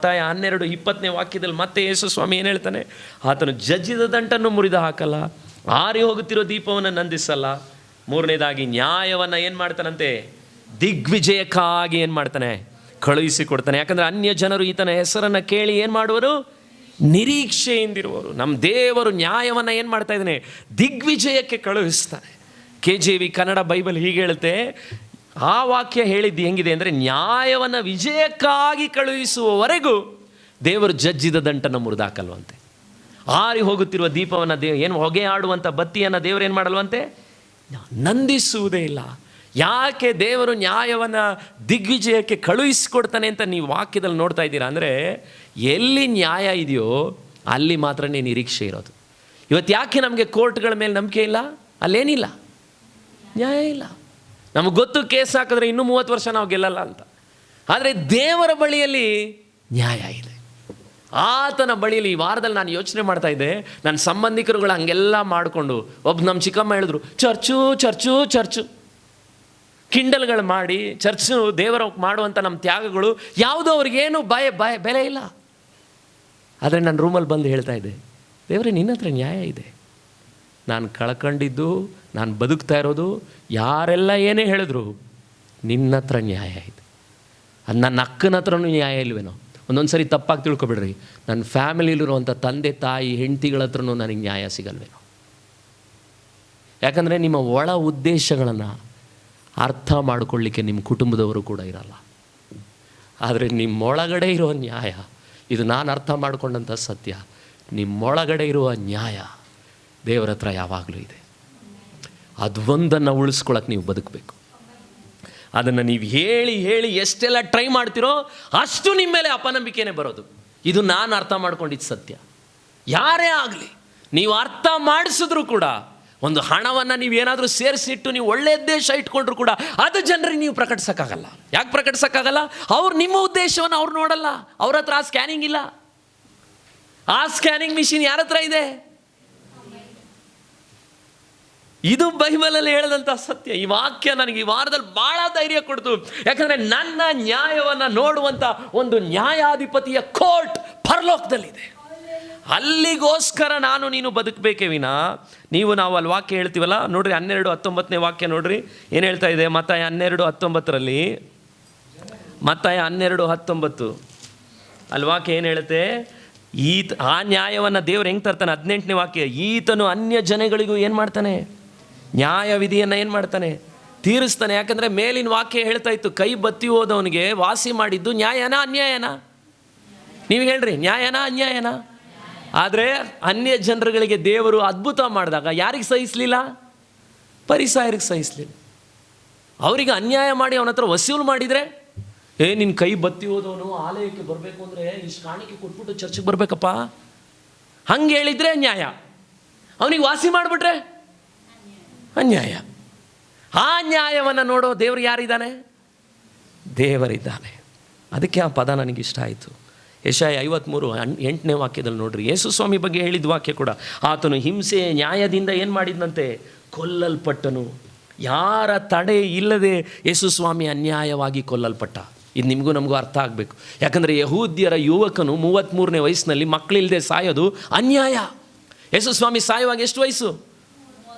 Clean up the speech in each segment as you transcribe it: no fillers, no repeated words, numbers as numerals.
ಮತ್ತಾಯ 12:20 ವಾಕ್ಯದಲ್ಲಿ ಮತ್ತೆ ಯೇಸು ಸ್ವಾಮಿ ಏನು ಹೇಳ್ತಾನೆ? ಆತನು ಜಜ್ಜಿದ ದಂಟನ್ನು ಮುರಿದು ಹಾಕಲ್ಲ, ಆರಿ ಹೋಗುತ್ತಿರೋ ದೀಪವನ್ನು ನಂದಿಸಲ್ಲ. ಮೂರನೇದಾಗಿ ನ್ಯಾಯವನ್ನು ಏನು ಮಾಡ್ತಾನಂತೆ? ದಿಗ್ವಿಜಯಕ್ಕಾಗಿ ಏನು ಮಾಡ್ತಾನೆ? ಕಳುಹಿಸಿಕೊಡ್ತಾನೆ. ಯಾಕಂದರೆ ಅನ್ಯ ಜನರು ಈತನ ಹೆಸರನ್ನು ಕೇಳಿ ಏನು ಮಾಡುವರು? ನಿರೀಕ್ಷೆಯಿಂದಿರುವರು. ನಮ್ಮ ದೇವರು ನ್ಯಾಯವನ್ನು ಏನು ಮಾಡ್ತಾ ಇದ್ದಾನೆ? ದಿಗ್ವಿಜಯಕ್ಕೆ ಕಳುಹಿಸ್ತಾನೆ. KJV ಕನ್ನಡ ಬೈಬಲ್ ಹೀಗೆ ಹೇಳುತ್ತೆ, ಆ ವಾಕ್ಯ ಹೇಳಿದ್ದು ಹೆಂಗಿದೆ ಅಂದರೆ, ನ್ಯಾಯವನ್ನು ವಿಜಯಕ್ಕಾಗಿ ಕಳುಹಿಸುವವರೆಗೂ ದೇವರು ಜಜ್ಜಿದ ದಂಟನ್ನು ಮುರಿದಾಕಲ್ವಂತೆ. ಆರಿ ಹೋಗುತ್ತಿರುವ ದೀಪವನ್ನು ಏನು ಹೊಗೆ ಆಡುವಂಥ ಬತ್ತಿಯನ್ನು ದೇವರು ಏನು ಮಾಡಲ್ವಂತೆ? ನಂದಿಸುವುದೇ ಇಲ್ಲ. ಯಾಕೆ ದೇವರು ನ್ಯಾಯವನ್ನು ದಿಗ್ವಿಜಯಕ್ಕೆ ಕಳುಹಿಸಿಕೊಡ್ತಾನೆ ಅಂತ ನೀವು ವಾಕ್ಯದಲ್ಲಿ ನೋಡ್ತಾ ಇದ್ದೀರಾ ಅಂದರೆ, ಎಲ್ಲಿ ನ್ಯಾಯ ಇದೆಯೋ ಅಲ್ಲಿ ಮಾತ್ರನೇ ನಿರೀಕ್ಷೆ ಇರೋದು. ಇವತ್ತು ಯಾಕೆ ನಮಗೆ ಕೋರ್ಟ್ಗಳ ಮೇಲೆ ನಂಬಿಕೆ ಇಲ್ಲ? ಅಲ್ಲೇನಿಲ್ಲ, ನ್ಯಾಯ ಇಲ್ಲ. ನಮಗೆ ಗೊತ್ತು ಕೇಸ್ ಹಾಕಿದ್ರೆ ಇನ್ನೂ 30 ವರ್ಷ ನಾವು ಗೆಲ್ಲಲ್ಲ ಅಂತ. ಆದರೆ ದೇವರ ಬಳಿಯಲ್ಲಿ ನ್ಯಾಯ ಇದೆ. ಆತನ ಬಳಿಯಲ್ಲಿ ಈ ವಾರದಲ್ಲಿ ನಾನು ಯೋಚನೆ ಮಾಡ್ತಾ ಇದ್ದೆ, ನನ್ನ ಸಂಬಂಧಿಕರುಗಳು ಹಂಗೆಲ್ಲ ಮಾಡಿಕೊಂಡು, ನಮ್ಮ ಚಿಕ್ಕಮ್ಮ ಹೇಳಿದ್ರು ಚರ್ಚು ಕಿಂಡಲ್ಗಳು ಮಾಡಿ ಚರ್ಚು ದೇವರ ಮಾಡುವಂಥ ನಮ್ಮ ತ್ಯಾಗಗಳು ಯಾವುದೋ ಅವ್ರಿಗೇನು ಬೆಲೆ ಇಲ್ಲ. ಆದರೆ ನಾನು ರೂಮಲ್ಲಿ ಬಂದು ಹೇಳ್ತಾ ಇದ್ದೆ, ದೇವರೇ ನಿನ್ನ ಹತ್ರ ನ್ಯಾಯ ಇದೆ. ನಾನು ಕಳ್ಕೊಂಡಿದ್ದು, ನಾನು ಬದುಕ್ತಾ ಇರೋದು, ಯಾರೆಲ್ಲ ಏನೇ ಹೇಳಿದ್ರು ನಿನ್ನ ಹತ್ರ ನ್ಯಾಯ ಇದೆ. ಅದು ನನ್ನ ಅಕ್ಕನ ಹತ್ರನೂ ನ್ಯಾಯ ಇಲ್ವೇನೋ? ಒಂದೊಂದು ಸರಿ ತಪ್ಪಾಗಿ ತಿಳ್ಕೊಬಿಡ್ರಿ, ನನ್ನ ಫ್ಯಾಮಿಲಿಲಿರುವಂಥ ತಂದೆ ತಾಯಿ ಹೆಂಡತಿಗಳ ಹತ್ರನೂ ನನಗೆ ನ್ಯಾಯ ಸಿಗಲ್ವೇನೋ? ಯಾಕಂದರೆ ನಿಮ್ಮ ಒಳ ಉದ್ದೇಶಗಳನ್ನು ಅರ್ಥ ಮಾಡಿಕೊಳ್ಳಿಕ್ಕೆ ನಿಮ್ಮ ಕುಟುಂಬದವರು ಕೂಡ ಇರಲ್ಲ. ಆದರೆ ನಿಮ್ಮೊಳಗಡೆ ಇರುವ ನ್ಯಾಯ, ಇದು ನಾನು ಅರ್ಥ ಮಾಡಿಕೊಂಡಂಥ ಸತ್ಯ, ನಿಮ್ಮೊಳಗಡೆ ಇರುವ ನ್ಯಾಯ ದೇವರ ಹತ್ರ ಯಾವಾಗಲೂ ಇದೆ. ಅದೊಂದನ್ನು ಉಳಿಸ್ಕೊಳ್ಳೋಕೆ ನೀವು ಬದುಕಬೇಕು. ಅದನ್ನು ನೀವು ಹೇಳಿ ಎಷ್ಟೆಲ್ಲ ಟ್ರೈ ಮಾಡ್ತೀರೋ ಅಷ್ಟು ನಿಮ್ಮ ಮೇಲೆ ಅಪನಂಬಿಕೆನೇ ಬರೋದು. ಇದು ನಾನು ಅರ್ಥ ಮಾಡ್ಕೊಂಡಿದ್ದು ಸತ್ಯ. ಯಾರೇ ಆಗಲಿ ನೀವು ಅರ್ಥ ಮಾಡಿಸಿದ್ರು ಕೂಡ, ಒಂದು ಹಣವನ್ನು ನೀವು ಏನಾದರೂ ಸೇರಿಸಿಟ್ಟು ನೀವು ಒಳ್ಳೆ ಉದ್ದೇಶ ಇಟ್ಕೊಂಡ್ರು ಕೂಡ ಅದು ಜನರಿಗೆ ನೀವು ಪ್ರಕಟಿಸೋಕ್ಕಾಗಲ್ಲ. ಯಾಕೆ ಪ್ರಕಟಿಸೋಕ್ಕಾಗಲ್ಲ? ಅವ್ರು ನಿಮ್ಮ ಉದ್ದೇಶವನ್ನು ಅವ್ರು ನೋಡಲ್ಲ. ಅವ್ರ ಹತ್ರ ಆ ಸ್ಕ್ಯಾನಿಂಗ್ ಇಲ್ಲ. ಆ ಸ್ಕ್ಯಾನಿಂಗ್ ಮಿಷಿನ್ ಯಾರ ಹತ್ರ ಇದೆ? ಇದು ಬೈಬಲಲ್ಲಿ ಹೇಳಿದಂಥ ಸತ್ಯ. ಈ ವಾಕ್ಯ ನನಗೆ ಈ ವಾರದಲ್ಲಿ ಭಾಳ ಧೈರ್ಯ ಕೊಡ್ತು. ಯಾಕಂದರೆ ನನ್ನ ನ್ಯಾಯವನ್ನು ನೋಡುವಂಥ ಒಂದು ನ್ಯಾಯಾಧಿಪತಿಯ ಕೋರ್ಟ್ ಪರಲೋಕದಲ್ಲಿದೆ. ಅಲ್ಲಿಗೋಸ್ಕರ ನಾನು ನೀನು ಬದುಕಬೇಕೇ ವಿನ ನಾವು ಅಲ್ಲಿ ವಾಕ್ಯ ಹೇಳ್ತೀವಲ್ಲ ನೋಡ್ರಿ, 12:19 ವಾಕ್ಯ ನೋಡ್ರಿ ಏನು ಹೇಳ್ತಾ ಇದೆ? ಮತ್ತಾಯ 12:19ರಲ್ಲಿ, ಮತ್ತಾಯ 12:19 ಅಲ್ಲಿ ವಾಕ್ಯ ಏನು ಹೇಳುತ್ತೆ? ಆ ನ್ಯಾಯವನ್ನು ದೇವ್ರು ಹೆಂಗೆ ತರ್ತಾನೆ? 18ನೇ ವಾಕ್ಯ, ಈತನು ಅನ್ಯ ಜನಗಳಿಗೂ ಏನು ಮಾಡ್ತಾನೆ? ನ್ಯಾಯ ವಿಧಿಯನ್ನು ಏನು ಮಾಡ್ತಾನೆ? ತೀರಿಸ್ತಾನೆ. ಯಾಕಂದರೆ ಮೇಲಿನ ವಾಕ್ಯ ಹೇಳ್ತಾ ಇತ್ತು, ಕೈ ಬತ್ತಿ ಹೋದವನಿಗೆ ವಾಸಿ ಮಾಡಿದ್ದು ನ್ಯಾಯನಾ ಅನ್ಯಾಯನಾ? ನೀವು ಹೇಳ್ರಿ, ನ್ಯಾಯನಾ ಅನ್ಯಾಯನಾ? ಆದರೆ ಅನ್ಯ ಜನರುಗಳಿಗೆ ದೇವರು ಅದ್ಭುತ ಮಾಡಿದಾಗ ಯಾರಿಗೆ ಸಹಿಸಲಿಲ್ಲ? ಪರಿಸಾಯರಿಗೆ ಸಹಿಸಲಿಲ್ಲ. ಅವರಿಗೆ ಅನ್ಯಾಯ ಮಾಡಿ ಅವನ ಹತ್ರ ವಸೂಲು ಮಾಡಿದರೆ, ನಿನ್ನ ಕೈ ಬತ್ತಿ ಹೋದವನು ಆಲಯಕ್ಕೆ ಬರಬೇಕು ಅಂದರೆ ಇಷ್ಟು ಕಾಣಿಕೆ ಕೊಟ್ಬಿಟ್ಟು ಚರ್ಚಿಗೆ ಬರಬೇಕಪ್ಪ, ಹಂಗೆ ಹೇಳಿದರೆ ನ್ಯಾಯ. ಅವನಿಗೆ ವಾಸಿ ಮಾಡಿಬಿಟ್ರೆ ಅನ್ಯಾಯ. ಆ ನ್ಯಾಯವನ್ನು ನೋಡೋ ದೇವರು ಯಾರಿದ್ದಾನೆ? ದೇವರಿದ್ದಾನೆ. ಅದಕ್ಕೆ ಆ ಪದ ನನಗಿಷ್ಟ ಆಯಿತು. ಯೆಶಾಯ 53:8ನೇ ವಾಕ್ಯದಲ್ಲಿ ನೋಡ್ರಿ, ಯೇಸು ಸ್ವಾಮಿ ಬಗ್ಗೆ ಹೇಳಿದ ವಾಕ್ಯ ಕೂಡ, ಆತನು ಹಿಂಸೆ ನ್ಯಾಯದಿಂದ ಏನು ಮಾಡಿದಂತೆ? ಕೊಲ್ಲಲ್ಪಟ್ಟನು. ಯಾರ ತಡೆ ಇಲ್ಲದೆ ಯೇಸು ಸ್ವಾಮಿ ಅನ್ಯಾಯವಾಗಿ ಕೊಲ್ಲಲ್ಪಟ್ಟ. ಇದು ನಿಮಗೂ ನಮಗೂ ಅರ್ಥ ಆಗಬೇಕು. ಯಾಕಂದರೆ ಯಹೂದ್ಯರ ಯುವಕನು 33ನೇ ವಯಸ್ಸಿನಲ್ಲಿ ಮಕ್ಕಳಿಲ್ಲದೆ ಸಾಯೋದು ಅನ್ಯಾಯ. ಯೇಸು ಸ್ವಾಮಿ ಸಾಯುವಾಗ ಎಷ್ಟು ವಯಸ್ಸು?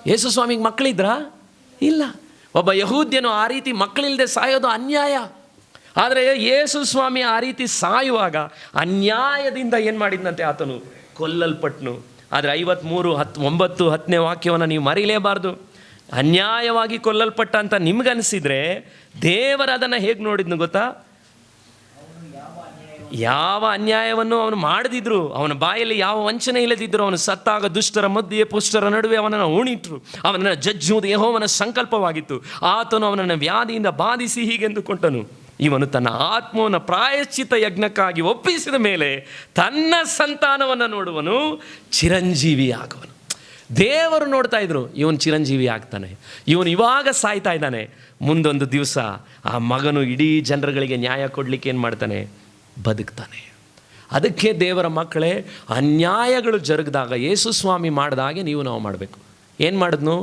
ಯೇಸು ಸ್ವಾಮಿಗೆ ಮಕ್ಕಳಿದ್ರಾ? ಇಲ್ಲ. ಒಬ್ಬ ಯಹೂದ್ಯನು ಆ ರೀತಿ ಮಕ್ಕಳಿಲ್ಲದೆ ಸಾಯೋದು ಅನ್ಯಾಯ. ಆದರೆ ಯೇಸು ಸ್ವಾಮಿ ಆ ರೀತಿ ಸಾಯುವಾಗ ಅನ್ಯಾಯದಿಂದ ಏನು ಮಾಡಿದಂತೆ? ಆತನು ಕೊಲ್ಲಲ್ಪಟ್ಟನು. ಆದರೆ 53:9-10ನೇ ವಾಕ್ಯವನ್ನು ನೀವು ಮರೀಲೇಬಾರ್ದು. ಅನ್ಯಾಯವಾಗಿ ಕೊಲ್ಲಲ್ಪಟ್ಟ ಅಂತ ನಿಮ್ಗನ್ಸಿದ್ರೆ ದೇವರು ಅದನ್ನು ಹೇಗೆ ನೋಡಿದ್ನು ಗೊತ್ತಾ? ಯಾವ ಅನ್ಯಾಯವನ್ನು ಅವನು ಮಾಡದಿದ್ರು, ಅವನ ಬಾಯಲ್ಲಿ ಯಾವ ವಂಚನೆ ಇಲ್ಲದಿದ್ದರು, ಅವನು ಸತ್ತಾಗ ದುಷ್ಟರ ಮಧ್ಯೆ ಪುಷ್ಟರ ನಡುವೆ ಅವನನ್ನು ಉಣಿಟ್ರು. ಅವನನ್ನು ಜಜ್ಜುವುದು ಯೆಹೋವನ ಸಂಕಲ್ಪವಾಗಿತ್ತು. ಆತನು ಅವನನ್ನು ವ್ಯಾಧಿಯಿಂದ ಬಾಧಿಸಿ ಹೀಗೆಂದುಕೊಂಡನು, ಇವನು ತನ್ನ ಆತ್ಮವನ್ನು ಪ್ರಾಯಶ್ಚಿತ್ತ ಯಜ್ಞಕ್ಕಾಗಿ ಒಪ್ಪಿಸಿದ ಮೇಲೆ ತನ್ನ ಸಂತಾನವನ್ನು ನೋಡುವನು, ಚಿರಂಜೀವಿ ಆಗುವನು. ದೇವರು ನೋಡ್ತಾ ಇದ್ರು, ಇವನು ಚಿರಂಜೀವಿ ಆಗ್ತಾನೆ, ಇವನು ಇವಾಗ ಸಾಯ್ತಾ ಇದ್ದಾನೆ, ಮುಂದೊಂದು ದಿವಸ ಆ ಮಗನು ಇಡೀ ಜನರುಗಳಿಗೆ ನ್ಯಾಯ ಕೊಡಲಿಕ್ಕೆ ಏನು ಮಾಡ್ತಾನೆ? ಬದುಕ್ತಾನೆ. ಅದಕ್ಕೆ ದೇವರ ಮಕ್ಕಳೇ, ಅನ್ಯಾಯಗಳು ಜರುಗಿದಾಗ ಯೇಸು ಸ್ವಾಮಿ ಮಾಡಿದಾಗೆ ನಾವು ಮಾಡಬೇಕು. ಏನು ಮಾಡಿದ್ನು?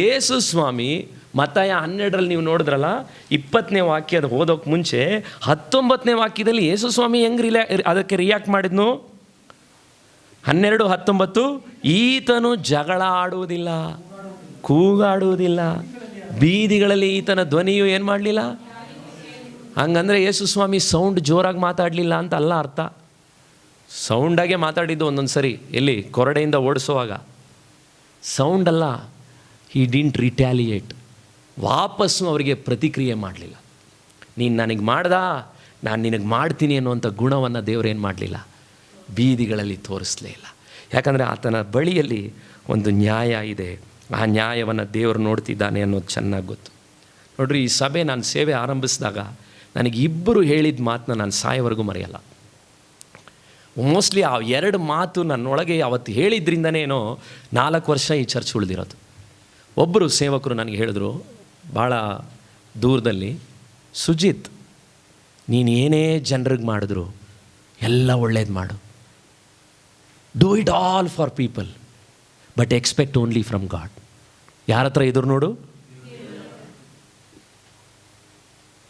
ಯೇಸು ಸ್ವಾಮಿ ಮತ್ತಾಯ 12ರಲ್ಲಿ ನೀವು ನೋಡಿದ್ರಲ್ಲ, 20ನೇ ವಾಕ್ಯದ ಓದೋಕ್ಕೆ ಮುಂಚೆ 19ನೇ ವಾಕ್ಯದಲ್ಲಿ ಯೇಸು ಸ್ವಾಮಿ ಹೆಂಗೆ ಅದಕ್ಕೆ ರಿಯಾಕ್ಟ್ ಮಾಡಿದ್ನು? 12:19, ಈತನು ಜಗಳ ಆಡುವುದಿಲ್ಲ, ಕೂಗಾಡುವುದಿಲ್ಲ, ಬೀದಿಗಳಲ್ಲಿ ಈತನ ಧ್ವನಿಯು ಏನು ಮಾಡಲಿಲ್ಲ. ಹಂಗಂದರೆ ಯೇಸು ಸ್ವಾಮಿ ಸೌಂಡ್ ಜೋರಾಗಿ ಮಾತಾಡಲಿಲ್ಲ ಅಂತ ಅಲ್ಲ ಅರ್ಥ. ಸೌಂಡಾಗೆ ಮಾತಾಡಿದ್ದು ಒಂದೊಂದು ಸರಿ, ಎಲ್ಲಿ ಕೊರಡೆಯಿಂದ ಓಡಿಸುವಾಗ ಸೌಂಡ್ ಅಲ್ಲ. ಹಿ ಡಿಂಟ್ ರಿಟ್ಯಾಲಿಯೇಟ್, ವಾಪಸ್ಸು ಅವರಿಗೆ ಪ್ರತಿಕ್ರಿಯೆ ಮಾಡಲಿಲ್ಲ. ನೀನು ನನಗೆ ಮಾಡ್ದ, ನಾನು ನಿನಗೆ ಮಾಡ್ತೀನಿ ಅನ್ನುವಂಥ ಗುಣವನ್ನು ದೇವರೇನು ಮಾಡಲಿಲ್ಲ, ಬೀದಿಗಳಲ್ಲಿ ತೋರಿಸಲೇ ಇಲ್ಲ. ಯಾಕಂದರೆ ಆತನ ಬಳಿಯಲ್ಲಿ ಒಂದು ನ್ಯಾಯ ಇದೆ. ಆ ನ್ಯಾಯವನ್ನು ದೇವರು ನೋಡ್ತಿದ್ದಾನೆ ಅನ್ನೋದು ಚೆನ್ನಾಗಿ ಗೊತ್ತು. ನೋಡ್ರಿ, ಈ ಸಭೆ ನಾನು ಸೇವೆ ಆರಂಭಿಸಿದಾಗ ನನಗೆ ಇಬ್ಬರು ಹೇಳಿದ ಮಾತನ್ನ ನಾನು ಸಾಯೋವರೆಗೂ ಮರೆಯಲ್ಲ. ಮೋಸ್ಟ್ಲಿ ಆ 2 ಮಾತು ನನ್ನೊಳಗೆ ಅವತ್ತು ಹೇಳಿದ್ರಿಂದನೇ ಏನೋ 4 ವರ್ಷ ಈ ಚರ್ಚ್ ಉಳಿದಿರೋದು. ಒಬ್ಬರು ಸೇವಕರು ನನಗೆ ಹೇಳಿದ್ರು, ಭಾಳ ದೂರದಲ್ಲಿ, ಸುಜಿತ್, ನೀನು ಏನೇ ಜನರಿಗೆ ಮಾಡಿದ್ರು ಎಲ್ಲ ಒಳ್ಳೇದು ಮಾಡು, do it all for people, but expect only from god. ಯಾರ ಹತ್ರ ಇದ್ರು ನೋಡು.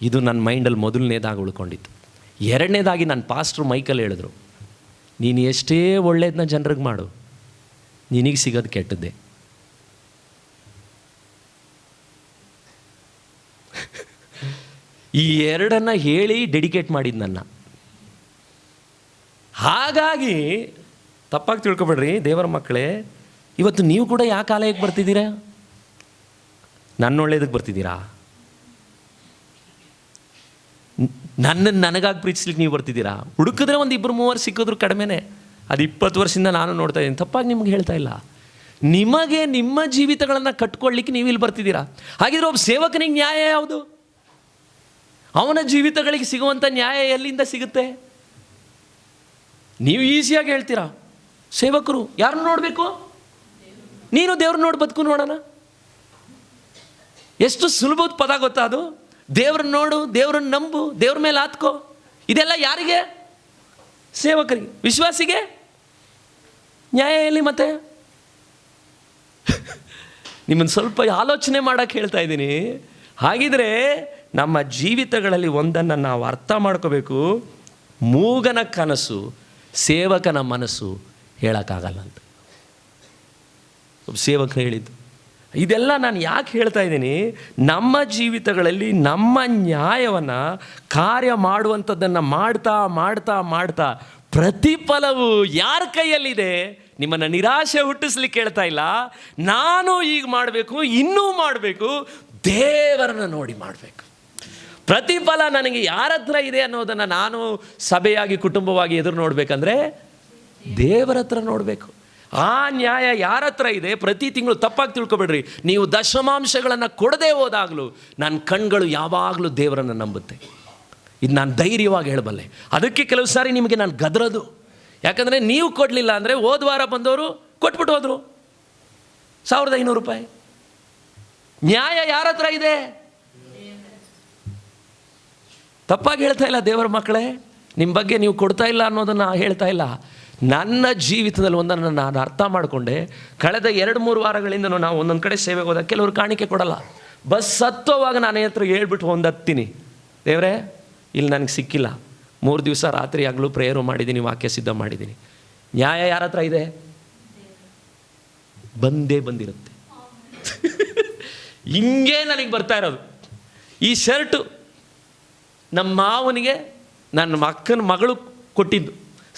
ಇದು ನನ್ನ ಮೈಂಡಲ್ಲಿ ಮೊದಲನೇದಾಗಿ ಉಳ್ಕೊಂಡಿತ್ತು. 2ನೇದಾಗಿ ನನ್ನ ಪಾಸ್ಟ್ರು ಮೈಕಲ್ಲಿ ಹೇಳಿದ್ರು, ನೀನು ಎಷ್ಟೇ ಒಳ್ಳೇದನ್ನ ಜನರಿಗೆ ಮಾಡು, ನಿನಗೆ ಸಿಗೋದು ಕೆಟ್ಟದ್ದೇ. ಈ 2 ಹೇಳಿ ಡೆಡಿಕೇಟ್ ಮಾಡಿದ್ದು ನನ್ನ. ಹಾಗಾಗಿ ತಪ್ಪಾಗಿ ತಿಳ್ಕೊಬೇಡ್ರಿ ದೇವರ ಮಕ್ಕಳೇ, ಇವತ್ತು ನೀವು ಕೂಡ ಯಾಕೆ ಆಲಯಕ್ಕೆ ಬರ್ತಿದ್ದೀರಾ? ನನ್ನ ಒಳ್ಳೇದಕ್ಕೆ ಬರ್ತಿದ್ದೀರಾ? ನನ್ನನ್ನು ನನಗಾಗಿ ಪ್ರೀತಿಸ್ಲಿಕ್ಕೆ ನೀವು ಬರ್ತಿದ್ದೀರಾ? ಹುಡುಕಿದ್ರೆ ಒಂದು 2-3 ಸಿಕ್ಕಿದ್ರು ಕಡಿಮೆನೇ. ಅದು 20 ವರ್ಷದಿಂದ ನಾನು ನೋಡ್ತಾ ಇದ್ದೀನಿ. ತಪ್ಪಾಗಿ ನಿಮ್ಗೆ ಹೇಳ್ತಾ ಇಲ್ಲ. ನಿಮಗೆ ನಿಮ್ಮ ಜೀವಿತಗಳನ್ನು ಕಟ್ಕೊಳ್ಳಿಕ್ಕೆ ನೀವು ಇಲ್ಲಿ ಬರ್ತಿದ್ದೀರಾ. ಹಾಗಿದ್ರೆ ಒಬ್ಬ ಸೇವಕನಿಗೆ ನ್ಯಾಯ ಯಾವುದು? ಅವನ ಜೀವಿತಗಳಿಗೆ ಸಿಗುವಂಥ ನ್ಯಾಯ ಎಲ್ಲಿಂದ ಸಿಗುತ್ತೆ? ನೀವು ಈಸಿಯಾಗಿ ಹೇಳ್ತೀರಾ, ಸೇವಕರು ಯಾರನ್ನು ನೋಡಬೇಕು? ನೀನು ದೇವ್ರನ್ನ ನೋಡಿ ಬದುಕು ನೋಡೋಣ. ಎಷ್ಟು ಸುಲಭದ ಪದ ಗೊತ್ತಾ ಅದು? ದೇವ್ರನ್ನ ನೋಡು, ದೇವ್ರನ್ನ ನಂಬು, ದೇವ್ರ ಮೇಲೆ ಆತ್ಕೋ. ಇದೆಲ್ಲ ಯಾರಿಗೆ? ಸೇವಕರಿಗೆ. ವಿಶ್ವಾಸಿಗೆ ನ್ಯಾಯ ಎಲ್ಲಿ ಮತ್ತೆ? ನಿಮ್ಮನ್ನು ಸ್ವಲ್ಪ ಆಲೋಚನೆ ಮಾಡೋಕ್ಕೆ ಹೇಳ್ತಾ ಇದ್ದೀನಿ. ಹಾಗಿದ್ರೆ ನಮ್ಮ ಜೀವಿತಗಳಲ್ಲಿ ಒಂದನ್ನು ನಾವು ಅರ್ಥ ಮಾಡ್ಕೋಬೇಕು. ಮೂಗನ ಕನಸು ಸೇವಕನ ಮನಸ್ಸು ಹೇಳೋಕ್ಕಾಗಲ್ಲ ಅಂತ ಒಬ್ಬ ಸೇವಕರು ಹೇಳಿದ್ದು. ಇದೆಲ್ಲ ನಾನು ಯಾಕೆ ಹೇಳ್ತಾ ಇದ್ದೀನಿ? ನಮ್ಮ ಜೀವಿತಗಳಲ್ಲಿ ನಮ್ಮ ನ್ಯಾಯವನ್ನು ಕಾರ್ಯ ಮಾಡುವಂಥದ್ದನ್ನು ಮಾಡ್ತಾ ಮಾಡ್ತಾ ಮಾಡ್ತಾ ಪ್ರತಿಫಲವು ಯಾರ ಕೈಯಲ್ಲಿದೆ? ನಿಮ್ಮನ್ನು ನಿರಾಶೆ ಹುಟ್ಟಿಸ್ಲಿಕ್ಕೆ ಹೇಳ್ತಾ ಇಲ್ಲ. ನಾನು ಈಗ ಮಾಡಬೇಕು, ಇನ್ನೂ ಮಾಡಬೇಕು, ದೇವರನ್ನು ನೋಡಿ ಮಾಡಬೇಕು. ಪ್ರತಿಫಲ ನನಗೆ ಯಾರ ಹತ್ರ ಇದೆ ಅನ್ನೋದನ್ನು ನಾನು ಸಭೆಯಾಗಿ ಕುಟುಂಬವಾಗಿ ಎದುರು ನೋಡಬೇಕಂದ್ರೆ ದೇವರ ಹತ್ರ ನೋಡಬೇಕು. ಆ ನ್ಯಾಯ ಯಾರ ಹತ್ರ ಇದೆ? ಪ್ರತಿ ತಿಂಗಳು ತಪ್ಪಾಗಿ ತಿಳ್ಕೊಬೇಡ್ರಿ, ನೀವು ದಶಮಾಂಶಗಳನ್ನು ಕೊಡದೇ ಹೋದಾಗಲೂ ನನ್ನ ಕಣ್ಗಳು ಯಾವಾಗಲೂ ದೇವರನ್ನು ನಂಬುತ್ತೆ. ಇದು ನಾನು ಧೈರ್ಯವಾಗಿ ಹೇಳಬಲ್ಲೆ. ಅದಕ್ಕೆ ಕೆಲವು ಸಾರಿ ನಿಮಗೆ ನಾನು ಗದರೋದು. ಯಾಕಂದರೆ ನೀವು ಕೊಡಲಿಲ್ಲ ಅಂದರೆ ಹೋದ ವಾರ ಬಂದವರು ಕೊಟ್ಬಿಟ್ಟು ಹೋದರು $1500. ನ್ಯಾಯ ಯಾರ ಹತ್ರ ಇದೆ? ತಪ್ಪಾಗಿ ಹೇಳ್ತಾ ಇಲ್ಲ ದೇವರ ಮಕ್ಕಳೇ. ನಿಮ್ಮ ಬಗ್ಗೆ ನೀವು ಕೊಡ್ತಾ ಇಲ್ಲ ಅನ್ನೋದನ್ನು ಹೇಳ್ತಾ ಇಲ್ಲ. ನನ್ನ ಜೀವಿತದಲ್ಲಿ ಒಂದನ್ನು ನಾನು ಅರ್ಥ ಮಾಡಿಕೊಂಡೆ. ಕಳೆದ 2-3 ವಾರಗಳಿಂದನೂ ನಾವು ಒಂದೊಂದು ಕಡೆ ಸೇವೆಗೆ ಹೋದಾಗ ಕೆಲವರು ಕಾಣಿಕೆ ಕೊಡಲ್ಲ. ಬಸ್ ಹತ್ತೋವಾಗ ನಾನು ಹತ್ರ ಹೇಳ್ಬಿಟ್ಟು ಒಂದು ಹತ್ತೀನಿ, ದೇವರೇ ಇಲ್ಲಿ ನನಗೆ ಸಿಕ್ಕಿಲ್ಲ, 3 ದಿವಸ ರಾತ್ರಿ ಆಗಲೂ ಪ್ರೇಯರು ಮಾಡಿದ್ದೀನಿ, ವಾಕ್ಯ ಸಿದ್ಧ ಮಾಡಿದ್ದೀನಿ. ನ್ಯಾಯ ಯಾರ ಹತ್ರ ಇದೆ? ಬಂದೇ ಬಂದಿರುತ್ತೆ. ಹಿಂಗೆ ನನಗೆ ಬರ್ತಾ ಇರೋದು. ಈ ಶರ್ಟು ನಮ್ಮ ಮಾವನಿಗೆ ನನ್ನ ಅಕ್ಕನ ಮಗಳು ಕೊಟ್ಟಿದ್ದು.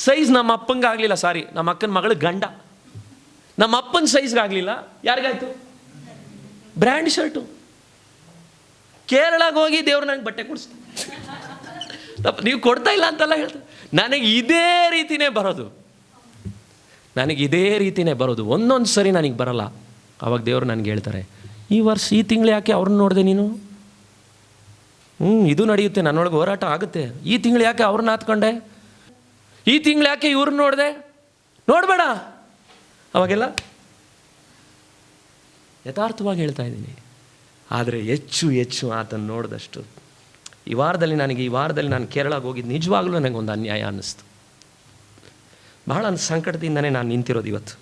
ಸೈಜ್ ನಮ್ಮ ಅಪ್ಪಂಗೆ ಆಗಲಿಲ್ಲ, ಸಾರಿ ನಮ್ಮ ಅಕ್ಕನ ಮಗಳು ಗಂಡ. ನಮ್ಮ ಅಪ್ಪನ ಸೈಜ್ಗೆ ಆಗಲಿಲ್ಲ, ಯಾರಿಗಾಯ್ತು? Brand shirt. ಕೇರಳಗೆ ಹೋಗಿ ದೇವ್ರು ನನಗೆ ಬಟ್ಟೆ ಕೊಡಿಸ್ತೀನಿ. ನೀವು ಕೊಡ್ತಾ ಇಲ್ಲ ಅಂತೆಲ್ಲ ಹೇಳ್ತಾರೆ. ನನಗೆ ಇದೇ ರೀತಿಯೇ ಬರೋದು. ಒಂದೊಂದು ಸರಿ ನನಗೆ ಬರಲ್ಲ. ಆವಾಗ ದೇವರು ನನಗೆ ಹೇಳ್ತಾರೆ, ಈ ವರ್ಷ ಈ ತಿಂಗಳು ಯಾಕೆ ಅವ್ರನ್ನ ನೋಡಿದೆ ನೀನು? ಇದು ನಡೆಯುತ್ತೆ, ನನ್ನೊಳಗೆ ಹೋರಾಟ ಆಗುತ್ತೆ. ಈ ತಿಂಗಳು ಯಾಕೆ ಅವ್ರನ್ನ ಹಾತ್ಕೊಂಡೆ? ಈ ತಿಂಗಳು ಯಾಕೆ ಇವ್ರನ್ನ ನೋಡಿದೆ? ನೋಡಬೇಡ. ಅವಾಗೆಲ್ಲ ಯಥಾರ್ಥವಾಗಿ ಹೇಳ್ತಾ ಇದ್ದೀನಿ. ಆದರೆ ಹೆಚ್ಚು ಆತನ ನೋಡಿದಷ್ಟು ಈ ವಾರದಲ್ಲಿ ನಾನು ಕೇರಳಕ್ಕೆ ಹೋಗಿದ್ದು ನಿಜವಾಗ್ಲೂ ನನಗೊಂದು ಅನ್ಯಾಯ ಅನ್ನಿಸ್ತು. ಬಹಳ ಸಂಕಟದಿಂದನೇ ನಾನು ನಿಂತಿರೋದು ಇವತ್ತು.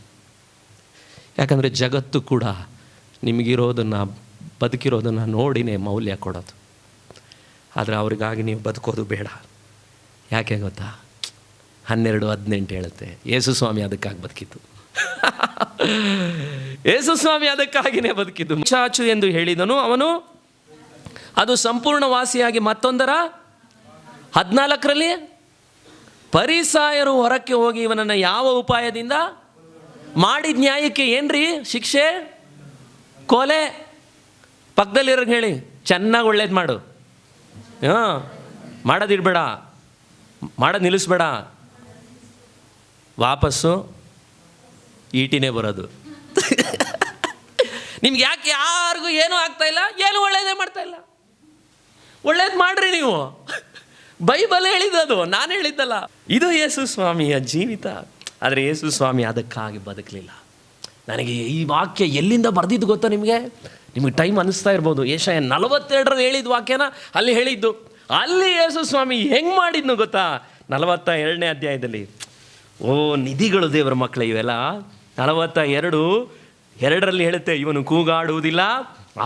ಯಾಕಂದರೆ ಜಗತ್ತು ಕೂಡ ನಿಮಗಿರೋದನ್ನು ಬದುಕಿರೋದನ್ನು ನೋಡಿನೇ ಮೌಲ್ಯ ಕೊಡೋದು. ಆದರೆ ಅವ್ರಿಗಾಗಿ ನೀವು ಬದುಕೋದು ಬೇಡ. ಯಾಕೆ ಗೊತ್ತಾ? 12:18 ಹೇಳುತ್ತೆ, ಯೇಸು ಸ್ವಾಮಿ ಅದಕ್ಕಾಗಿ ಬದುಕಿದ್ದು. ಯೇಸು ಸ್ವಾಮಿ ಅದಕ್ಕಾಗಿಯೇ ಬದುಕಿದ್ದು. ಚಾಚು ಎಂದು ಹೇಳಿದನು ಅವನು, ಅದು ಸಂಪೂರ್ಣ ವಾಸಿಯಾಗಿ 14:14 ಫರಿಸಾಯರು ಹೊರಕ್ಕೆ ಹೋಗಿ ಇವನನ್ನು ಯಾವ ಉಪಾಯದಿಂದ ಮಾಡಿದ ನ್ಯಾಯಕ್ಕೆ ಏನ್ರಿ ಶಿಕ್ಷೆ? ಕೊಲೆ. ಪಕ್ಕದಲ್ಲಿರೋರಿಗೆ ಹೇಳಿ, ಚೆನ್ನಾಗಿ ಒಳ್ಳೇದು ಮಾಡು, ಮಾಡೋದಿರ್ಬೇಡ, ಮಾಡೋದು ನಿಲ್ಲಿಸ್ಬೇಡ, ವಾಪಸ್ಸು ಈಟಿನೇ ಬರೋದು. ನಿಮ್ಗೆ ಯಾಕೆ ಯಾರಿಗೂ ಏನೂ ಆಗ್ತಾ ಇಲ್ಲ, ಏನು ಒಳ್ಳೇದೇ ಮಾಡ್ತಾ ಇಲ್ಲ. ಒಳ್ಳೇದು ಮಾಡ್ರಿ ನೀವು. ಬೈಬಲ್ ಹೇಳಿದ್ದದು, ನಾನು ಹೇಳಿದ್ದಲ್ಲ. ಇದು ಯೇಸು ಸ್ವಾಮಿಯ ಜೀವಿತ. ಆದರೆ ಯೇಸು ಸ್ವಾಮಿ ಅದಕ್ಕಾಗಿ ಬದುಕಲಿಲ್ಲ. ನನಗೆ ಈ ವಾಕ್ಯ ಎಲ್ಲಿಂದ ಬರೆದಿದ್ದು ಗೊತ್ತಾ ನಿಮಗೆ? ನಿಮಗೆ ಟೈಮ್ ಅನ್ನಿಸ್ತಾ ಇರ್ಬೋದು. ಯೆಶಾಯ 42 ಹೇಳಿದ ವಾಕ್ಯನ ಅಲ್ಲಿ ಹೇಳಿದ್ದು. ಅಲ್ಲಿ ಯೇಸು ಸ್ವಾಮಿ ಹೆಂಗೆ ಮಾಡಿದ್ನು ಗೊತ್ತಾ? 42ನೇ ಅಧ್ಯಾಯದಲ್ಲಿ. ಓ ನಿಧಿಗಳು ದೇವರ ಮಕ್ಕಳೇ ಇವೆಲ್ಲ. 42:2 ಹೇಳುತ್ತೆ, ಇವನು ಕೂಗಾಡುವುದಿಲ್ಲ,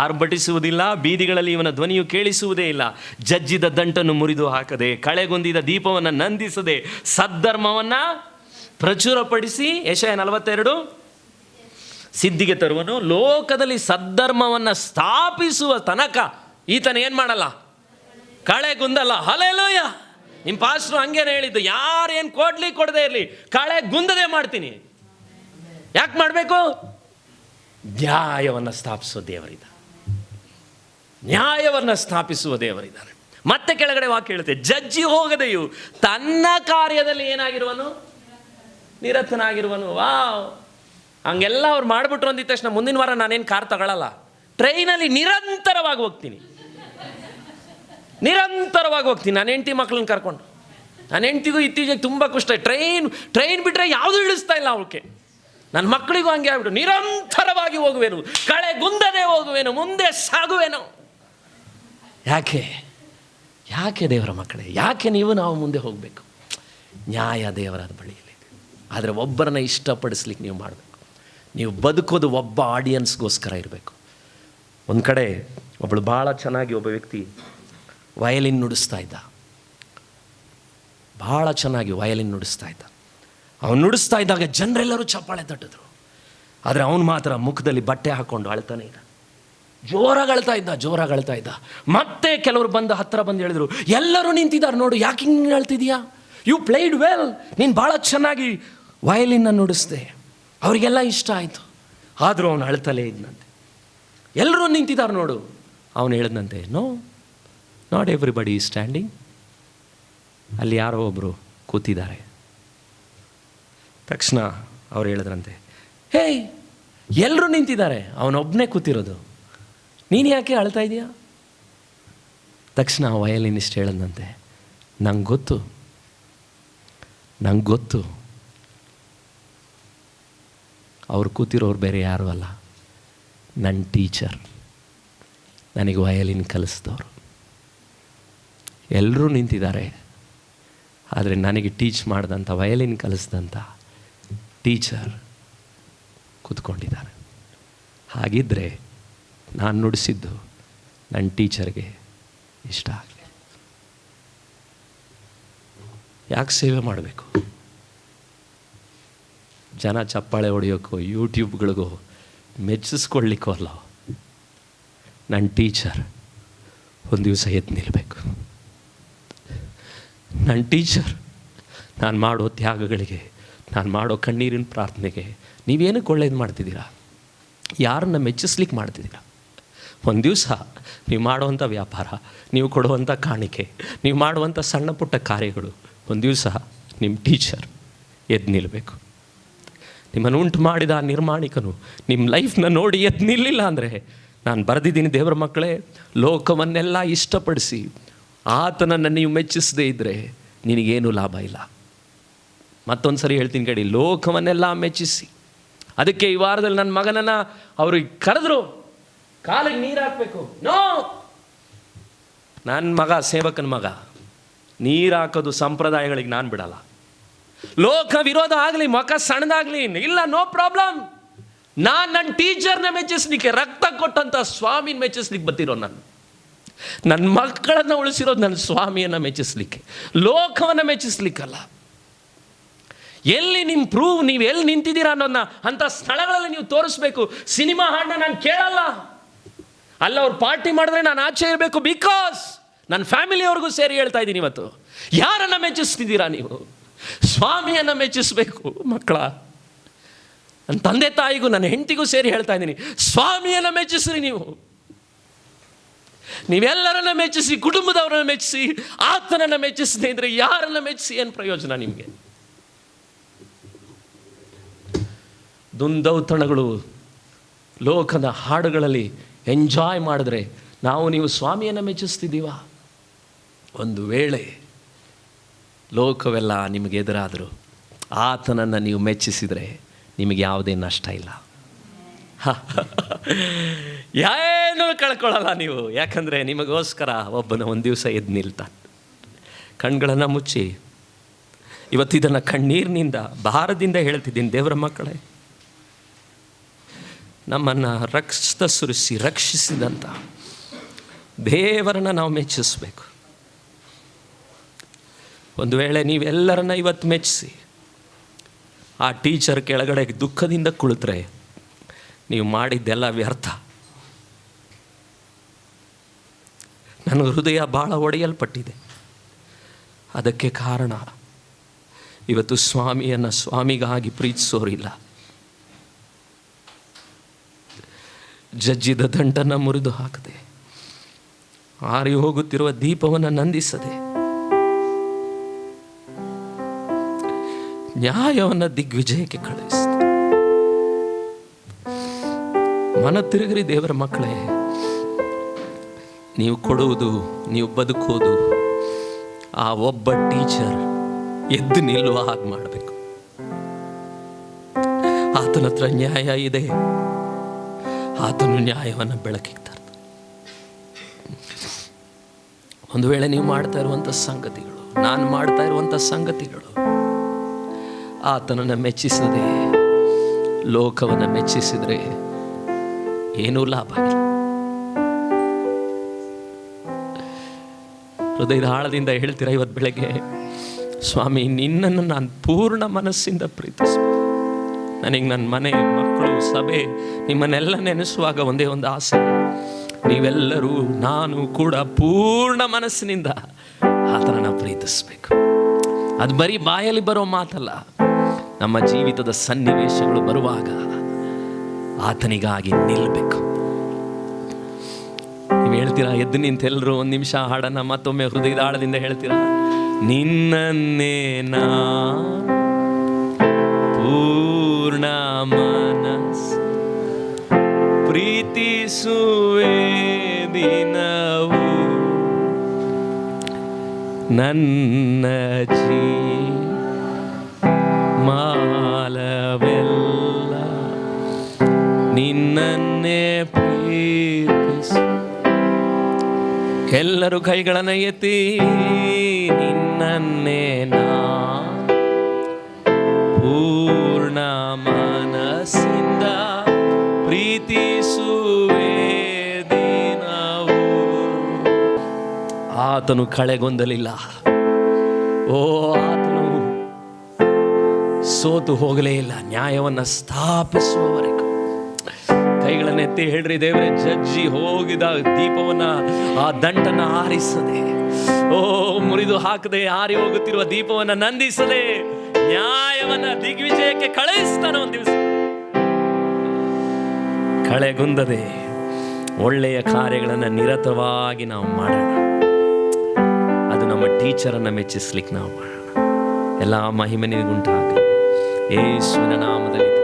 ಆರ್ಭಟಿಸುವುದಿಲ್ಲ, ಬೀದಿಗಳಲ್ಲಿ ಇವನ ಧ್ವನಿಯು ಕೇಳಿಸುವುದೇ ಇಲ್ಲ. ಜಜ್ಜಿದ ದಂಟನ್ನು ಮುರಿದು ಹಾಕದೆ, ಕಳೆಗುಂದಿದ ದೀಪವನ್ನು ನಂದಿಸದೆ, ಸದ್ಧರ್ಮವನ್ನು ಪ್ರಚುರಪಡಿಸಿ, ಯೆಶಾಯ 42 ಸಿದ್ಧಿಗೆ ತರುವನು. ಲೋಕದಲ್ಲಿ ಸದ್ಧರ್ಮವನ್ನು ಸ್ಥಾಪಿಸುವ ತನಕ ಈತನ ಏನು ಮಾಡಲ್ಲ? ಕಳೆಗುಂದಲ್ಲ. ಹಲ್ಲೆಲೂಯಾ. ನಿಮ್ಮ ಪಾಸ್ಟ್ರು ಹಂಗೇನೆ ಹೇಳಿದ್ದು, ಯಾರೇನು ಕೊಡಲಿ ಕೊಡದೇ ಇರಲಿ, ಕಳೆಗುಂದದೆ ಮಾಡ್ತೀನಿ. ಯಾಕೆ ಮಾಡಬೇಕು? ನ್ಯಾಯವನ್ನು ಸ್ಥಾಪಿಸುವ ದೇವರಿದ್ದ, ನ್ಯಾಯವನ್ನು ಸ್ಥಾಪಿಸುವ ದೇವರಿದ್ದಾನೆ. ಮತ್ತೆ ಕೆಳಗಡೆ ವಾಕ್ಯ ಹೇಳುತ್ತೆ, ಜಜ್ಜಿ ಹೋಗದೆಯು ತನ್ನ ಕಾರ್ಯದಲ್ಲಿ ಏನಾಗಿರುವನು? ನಿರತನಾಗಿರುವನು. ವಾವ್, ಹಂಗೆಲ್ಲ ಅವ್ರು ಮಾಡಿಬಿಟ್ರು ಅಂದಿದ ತಕ್ಷಣ ಮುಂದಿನ ವಾರ ನಾನೇನು ಕಾರ್ ತಗೊಳ್ಳಲ್ಲ, ಟ್ರೈನಲ್ಲಿ ನಿರಂತರವಾಗಿ ಹೋಗ್ತೀನಿ. ನಾನು ಹೆಂಡತಿ ಮಕ್ಕಳನ್ನ ಕರ್ಕೊಂಡು. ನನ್ನ ಹೆಂಡತಿಗೂ ಇತ್ತೀಚೆಗೆ ತುಂಬ ಕಷ್ಟ. ಟ್ರೈನ್ ಬಿಟ್ಟರೆ ಯಾವುದೂ ಇಳಿಸ್ತಾ ಇಲ್ಲ ಅವಕ್ಕೆ. ನನ್ನ ಮಕ್ಕಳಿಗೂ ಹಂಗೆ ಆಗ್ಬಿಟ್ಟು, ನಿರಂತರವಾಗಿ ಹೋಗುವೇನು, ಕಳೆಗುಂದದೆ ಹೋಗುವೇನು, ಮುಂದೆ ಸಾಗುವೇನು. ಯಾಕೆ ದೇವರ ಮಕ್ಕಳೇ, ಯಾಕೆ ನಾವು ಮುಂದೆ ಹೋಗಬೇಕು? ನ್ಯಾಯ ದೇವರ ಬಳಿಯಲ್ಲಿದೆ. ಆದರೆ ಒಬ್ಬರನ್ನ ಇಷ್ಟಪಡಿಸ್ಲಿಕ್ಕೆ ನೀವು ಮಾಡಬೇಕು. ನೀವು ಬದುಕೋದು ಒಬ್ಬ ಆಡಿಯನ್ಸ್ಗೋಸ್ಕರ ಇರಬೇಕು. ಒಂದು ಕಡೆ ಒಬ್ಬಳು ಭಾಳ ಚೆನ್ನಾಗಿ ಒಬ್ಬ ವ್ಯಕ್ತಿ ವಯಲಿನ್ ನುಡಿಸ್ತಾ ಇದ್ದ. ಭಾಳ ಚೆನ್ನಾಗಿ ವಯಲಿನ್ ನುಡಿಸ್ತಾ ಇದ್ದ. ಅವನು ನುಡಿಸ್ತಾ ಇದ್ದಾಗ ಜನರೆಲ್ಲರೂ ಚಪ್ಪಾಳೆ ತಟ್ಟಿದ್ರು. ಆದರೆ ಅವನು ಮಾತ್ರ ಮುಖದಲ್ಲಿ ಬಟ್ಟೆ ಹಾಕ್ಕೊಂಡು ಅಳ್ತಾನೆ ಇದ್ದ. ಜೋರಾಗಿ ಅಳ್ತಾ ಇದ್ದ. ಮತ್ತೆ ಕೆಲವರು ಹತ್ತಿರ ಬಂದು ಹೇಳಿದ್ರು, ಎಲ್ಲರೂ ನಿಂತಿದ್ದಾರೆ ನೋಡು, ಯಾಕೆ ಹಿಂಗೆ ಅಳ್ತಿದೀಯಾ? ಯು ಪ್ಲೇಡ್ ವೆಲ್, ನೀನು ಭಾಳ ಚೆನ್ನಾಗಿ ವಯಲಿನ್ನ ನುಡಿಸ್ದೆ. ಅವರಿಗೆಲ್ಲ ಇಷ್ಟ ಆಯಿತು. ಆದರೂ ಅವನು ಅಳ್ತಲೇ ಇದ್ದಂತೆ. ಎಲ್ಲರೂ ನಿಂತಿದ್ದಾರೆ ನೋಡು. ಅವನು ಹೇಳಿದಂತೆ, no, not everybody is standing. ಅಲ್ಲಿ ಯಾರೋ ಒಬ್ಬರು ಕೂತಿದ್ದಾರೆ. ತಕ್ಷಣ ಅವ್ರು ಹೇಳಿದ್ರಂತೆ, ಹೇಯ್, ಎಲ್ಲರೂ ನಿಂತಿದ್ದಾರೆ, ಅವನೊಬ್ಬನೇ ಕೂತಿರೋದು, ನೀನು ಯಾಕೆ ಅಳ್ತಾ ಇದೀಯಾ? ತಕ್ಷಣ ಆ ವಯಲಿನಿಸ್ಟ್ ಹೇಳಿದಂತೆ, ನಂಗೆ ಗೊತ್ತು ಅವ್ರು ಕೂತಿರೋರು ಬೇರೆ ಯಾರೂ ಅಲ್ಲ, ನನ್ನ ಟೀಚರ್, ನನಗೆ ವಯಲಿನ್ ಕಲಿಸಿದವರು. ಎಲ್ಲರೂ ನಿಂತಿದ್ದಾರೆ, ಆದರೆ ನನಗೆ ಟೀಚ್ ಮಾಡಿದಂಥ, ವಯಲಿನ್ ಕಲಿಸಿದಂಥ ಟೀಚರ್ ಕೂತ್ಕೊಂಡಿದ್ದಾರೆ. ಹಾಗಿದ್ದರೆ ನಾನು ನುಡಿಸಿದ್ದು ನನ್ನ ಟೀಚರ್ಗೆ ಇಷ್ಟ ಆಗಲಿ. ಯಾಕೆ ಸೇವೆ ಮಾಡಬೇಕು? ಜನ ಚಪ್ಪಾಳೆ ಹೊಡೆಯೋಕ್ಕೋ ಯೂಟ್ಯೂಬ್ಗಳಿಗೋ ಮೆಚ್ಚಿಸ್ಕೊಳ್ಳಿಕ್ಕೋ ಅಲ್ಲ. ನನ್ನ ಟೀಚರ್ ಒಂದು ದಿವಸ ಎದ್ದು ನಿಲ್ಲಬೇಕು. ನನ್ನ ಟೀಚರ್ ನಾನು ಮಾಡೋ ತ್ಯಾಗಗಳಿಗೆ, ನಾನು ಮಾಡೋ ಕಣ್ಣೀರಿನ ಪ್ರಾರ್ಥನೆಗೆ ನೀವೇನಕ್ಕೆ ಒಳ್ಳೇದು ಮಾಡ್ತಿದ್ದೀರಾ? ಯಾರನ್ನ ಮೆಚ್ಚಿಸ್ಲಿಕ್ಕೆ ಮಾಡ್ತಿದ್ದೀರಾ? ಒಂದು ದಿವಸ ನೀವು ಮಾಡುವಂಥ ವ್ಯಾಪಾರ, ನೀವು ಕೊಡುವಂಥ ಕಾಣಿಕೆ, ನೀವು ಮಾಡುವಂಥ ಸಣ್ಣ ಪುಟ್ಟ ಕಾರ್ಯಗಳು, ಒಂದು ದಿವಸ ನಿಮ್ಮ ಟೀಚರ್ ಎದ್ದು ನಿಲ್ಲಬೇಕು. ನಿಮ್ಮನ್ನು ಉಂಟು ಮಾಡಿದ ಆ ನಿರ್ಮಾಣಿಕನು ನಿಮ್ಮ ಲೈಫ್ನ ನೋಡಿ ಎದ್ದು ನಿಲ್ಲಿಲ್ಲ ಅಂದರೆ, ನಾನು ಬರೆದಿದ್ದೀನಿ ದೇವರ ಮಕ್ಕಳೇ, ಲೋಕವನ್ನೆಲ್ಲ ಇಷ್ಟಪಡಿಸಿ ಆತನನ್ನು ನೀವು ಮೆಚ್ಚಿಸದೇ ಇದ್ದರೆ ನಿನಗೇನು ಲಾಭ ಇಲ್ಲ. ಮತ್ತೊಂದು ಸರಿ ಹೇಳ್ತೀನಿ ಕೇಳಿ, ಲೋಕವನ್ನೆಲ್ಲ ಮೆಚ್ಚಿಸಿ. ಅದಕ್ಕೆ ಈ ವಾರದಲ್ಲಿ ನನ್ನ ಮಗನನ್ನು ಅವ್ರಿಗೆ ಕರೆದ್ರು, ಕಾಲಿಗೆ ನೀರು ಹಾಕಬೇಕು. ನೋ, ನನ್ನ ಮಗ ಸೇವಕನ ಮಗ, ನೀರು ಹಾಕೋದು ಸಂಪ್ರದಾಯಗಳಿಗೆ ನಾನು ಬಿಡಲ್ಲ. ಲೋಕ ವಿರೋಧ ಆಗಲಿ, ಮುಖ ಸಣ್ಣದಾಗಲಿ ಇಲ್ಲ, ನೋ ಪ್ರಾಬ್ಲಮ್. ನಾನು ನನ್ನ ಟೀಚರ್ನ ಮೆಚ್ಚಿಸ್ಲಿಕ್ಕೆ, ರಕ್ತ ಕೊಟ್ಟಂಥ ಸ್ವಾಮಿನ ಮೆಚ್ಚಿಸ್ಲಿಕ್ಕೆ ಬರ್ತಿರೋ ನಾನು. ನನ್ನ ಮಕ್ಕಳನ್ನು ಉಳಿಸಿರೋದು ನನ್ನ ಸ್ವಾಮಿಯನ್ನು ಮೆಚ್ಚಿಸ್ಲಿಕ್ಕೆ, ಲೋಕವನ್ನು ಮೆಚ್ಚಿಸ್ಲಿಕ್ಕಲ್ಲ. ಎಲ್ಲಿ ನೀವು ಎಲ್ಲಿ ನಿಂತಿದ್ದೀರಾ ಅನ್ನೋದನ್ನ ಅಂಥ ಸ್ಥಳಗಳಲ್ಲಿ ನೀವು ತೋರಿಸ್ಬೇಕು. ಸಿನಿಮಾ ಹಾಡನ್ನ ನಾನು ಕೇಳಲ್ಲ, ಅಲ್ಲ ಅವ್ರು ಪಾರ್ಟಿ ಮಾಡಿದ್ರೆ ನಾನು ಆಚೆ ಇರಬೇಕು. ಬಿಕಾಸ್ ನನ್ನ ಫ್ಯಾಮಿಲಿಯವ್ರಿಗೂ ಸೇರಿ ಹೇಳ್ತಾ ಇದ್ದೀನಿ ಇವತ್ತು, ಯಾರನ್ನು ಮೆಚ್ಚಿಸ್ತಿದ್ದೀರಾ ನೀವು? ಸ್ವಾಮಿಯನ್ನು ಮೆಚ್ಚಿಸ್ಬೇಕು ಮಕ್ಕಳ. ನನ್ನ ತಂದೆ ತಾಯಿಗೂ ನನ್ನ ಹೆಂಡತಿಗೂ ಸೇರಿ ಹೇಳ್ತಾ ಇದ್ದೀನಿ, ಸ್ವಾಮಿಯನ್ನು ಮೆಚ್ಚಿಸ್ರಿ. ನೀವೆಲ್ಲರನ್ನ ಮೆಚ್ಚಿಸಿ, ಕುಟುಂಬದವರನ್ನು ಮೆಚ್ಚಿಸಿ, ಆತನನ್ನು ಮೆಚ್ಚಿಸದೇ ಇದ್ರೆ ಯಾರನ್ನು ಮೆಚ್ಚಿಸಿ ಏನು ಪ್ರಯೋಜನ ನಿಮಗೆ? ದುಂದೌತಣಗಳು ಲೋಕದ ಹಾಡುಗಳಲ್ಲಿ ಎಂಜಾಯ್ ಮಾಡಿದ್ರೆ ನೀವು ಸ್ವಾಮಿಯನ್ನು ಮೆಚ್ಚಿಸ್ತಿದ್ದೀವ? ಒಂದು ವೇಳೆ ಲೋಕವೆಲ್ಲ ನಿಮಗೆ ಎದುರಾದರೂ ಆತನನ್ನು ನೀವು ಮೆಚ್ಚಿಸಿದರೆ ನಿಮಗೆ ಯಾವುದೇ ನಷ್ಟ ಇಲ್ಲ. ಏನೂ ಕಳ್ಕೊಳ್ಳಲ್ಲ ನೀವು. ಯಾಕಂದರೆ ನಿಮಗೋಸ್ಕರ ಒಬ್ಬನ ಒಂದು ದಿವಸ ಎದ್ದು ನಿಲ್ತಾನೆ. ಕಣ್ಗಳನ್ನು ಮುಚ್ಚಿ ಇವತ್ತಿದನ್ನು ಕಣ್ಣೀರಿನಿಂದ ಭಾರದಿಂದ ಹೇಳ್ತಿದ್ದೀನಿ, ದೇವರ ಮಕ್ಕಳೇ, ನಮ್ಮನ್ನು ರಕ್ತ ಸುರಿಸಿ ರಕ್ಷಿಸಿದಂಥ ದೇವರನ್ನು ನಾವು ಮೆಚ್ಚಿಸಬೇಕು. ಒಂದು ವೇಳೆ ನೀವೆಲ್ಲರನ್ನ ಇವತ್ತು ಮೆಚ್ಚಿಸಿ ಆ ಟೀಚರ್ ಕೆಳಗಡೆ ದುಃಖದಿಂದ ಕುಳಿತರೆ ನೀವು ಮಾಡಿದ್ದೆಲ್ಲ ವ್ಯರ್ಥ. ನನ್ನ ಹೃದಯ ಭಾಳ ಒಡೆಯಲ್ಪಟ್ಟಿದೆ. ಅದಕ್ಕೆ ಕಾರಣ ಇವತ್ತು ಸ್ವಾಮಿಯನ್ನು ಸ್ವಾಮಿಗಾಗಿ ಪ್ರೀತಿಸೋರಿಲ್ಲ. ಜಜ್ಜಿದ ದಂಟನ್ನು ಮುರಿದು ಹಾಕದೆ, ಆರಿ ಹೋಗುತ್ತಿರುವ ದೀಪವನ್ನು ನಂದಿಸದೆ, ನ್ಯಾಯವನ್ನು ದಿಗ್ವಿಜಯಕ್ಕೆ ಕಳುಹಿಸಿದೆ. ಮನ ತಿರುಗರಿ ದೇವರ ಮಕ್ಕಳೇ. ನೀವು ಕೊಡುವುದು, ನೀವು ಬದುಕೋದು ಆ ಒಬ್ಬ ಟೀಚರ್ ಎದ್ದು ನಿಲ್ಲುವ ಹಾಗೆ ಮಾಡಬೇಕು. ಆತನ ಹತ್ರ ನ್ಯಾಯ ಇದೆ, ಆತನು ನ್ಯಾಯವನ್ನು ಬೆಳಕಿಗೆ ತರ್ತಾನೆ. ಒಂದು ವೇಳೆ ನೀವು ಮಾಡ್ತಾ ಇರುವಂಥ ಸಂಗತಿಗಳು, ನಾನು ಮಾಡ್ತಾ ಇರುವಂಥ ಸಂಗತಿಗಳು ಆತನನ್ನು ಮೆಚ್ಚಿಸದೆ ಲೋಕವನ್ನು ಮೆಚ್ಚಿಸಿದರೆ ಏನೂ ಲಾಭ ಇಲ್ಲ. ಹೃದಯದ ಆಳದಿಂದ ಹೇಳ್ತೀರಾ ಇವತ್ತು ಬೆಳಗ್ಗೆ, ಸ್ವಾಮಿ ನಿನ್ನನ್ನು ನಾನು ಪೂರ್ಣ ಮನಸ್ಸಿಂದ ಪ್ರೀತಿಸ್ಬೇಕು. ನನಗೆ ನನ್ನ ಮನೆ, ಮಕ್ಕಳು, ಸಭೆ ನಿಮ್ಮನ್ನೆಲ್ಲ ನೆನೆಸುವಾಗ ಒಂದೇ ಒಂದು ಆಸೆ, ನೀವೆಲ್ಲರೂ ನಾನು ಕೂಡ ಪೂರ್ಣ ಮನಸ್ಸಿನಿಂದ ಆತನನ್ನು ಪ್ರೀತಿಸ್ಬೇಕು. ಅದು ಬರೀ ಬಾಯಲ್ಲಿ ಬರೋ ಮಾತಲ್ಲ, ನಮ್ಮ ಜೀವಿತದ ಸನ್ನಿವೇಶಗಳು ಬರುವಾಗ ಆತನಿಗಾಗಿ ನಿಲ್ಲಬೇಕು. ನೀವು ಹೇಳ್ತೀರಾ, ಎದ್ದು ನಿಂತೆಲ್ಲರೂ ಒಂದು ನಿಮಿಷ ಹಾಡನ್ನು ಮತ್ತೊಮ್ಮೆ ಹೃದಯದ ಆಳದಿಂದ ಹೇಳ್ತೀರಾ, ನಿನ್ನನ್ನೇ ನಾನು ಪೂರ್ಣ ಮನಸ್ಸು ಪ್ರೀತಿಸುವೆ ದಿನವು, ನನ್ನ ಮಾಲವೆಲ್ಲ ನಿನ್ನನ್ನೇ ಪ್ರೀತಿಸು. ಎಲ್ಲರೂ ಕೈಗಳನ್ನು ಎತ್ತಿ, ನಿನ್ನನ್ನೇ ನಾನು ಪೂರ್ಣ ಮನಸ್ಸಿಂದ ಪ್ರೀತಿಸುವೆ ದಿನವು. ಆತನು ಕಳೆಗೊಂದಲಿಲ್ಲ. ಓ, ಆತನು ಸೋತು ಹೋಗಲೇ ಇಲ್ಲ. ನ್ಯಾಯವನ್ನು ಸ್ಥಾಪಿಸುವವರೆಗೂ ಕೈಗಳನ್ನೆತ್ತಿ ಹೇಳ್ರಿ, ದೇವರೇ, ಜಜ್ಜಿ ಹೋಗಿದ ದೀಪವನ್ನು, ಆ ದಂಟನ್ನು ಆರಿಸದೆ, ಮುರಿದು ಹಾಕದೆ ಆರಿ ಹೋಗುತ್ತಿರುವ ದೀಪವನ್ನು ನಂದಿಸದೆ ನ್ಯಾಯವನ್ನು ದಿಗ್ವಿಜಯಕ್ಕೆ ಕಳುಹಿಸ್ತಾನೆ. ಒಂದು ದಿವಸ ಕಳೆಗುಂದದೆ ಒಳ್ಳೆಯ ಕಾರ್ಯಗಳನ್ನು ನಿರತವಾಗಿ ನಾವು ಮಾಡೋಣ. ಅದು ನಮ್ಮ ಟೀಚರನ್ನು ಮೆಚ್ಚಿಸ್ಲಿಕ್ಕೆ ನಾವು ಮಾಡೋಣ. ಎಲ್ಲ ಮಹಿಮೆ ನಿನಗುಂಟಾಗಲಿ ಯೇಸುವಿನ ನಾಮದಲ್ಲಿ.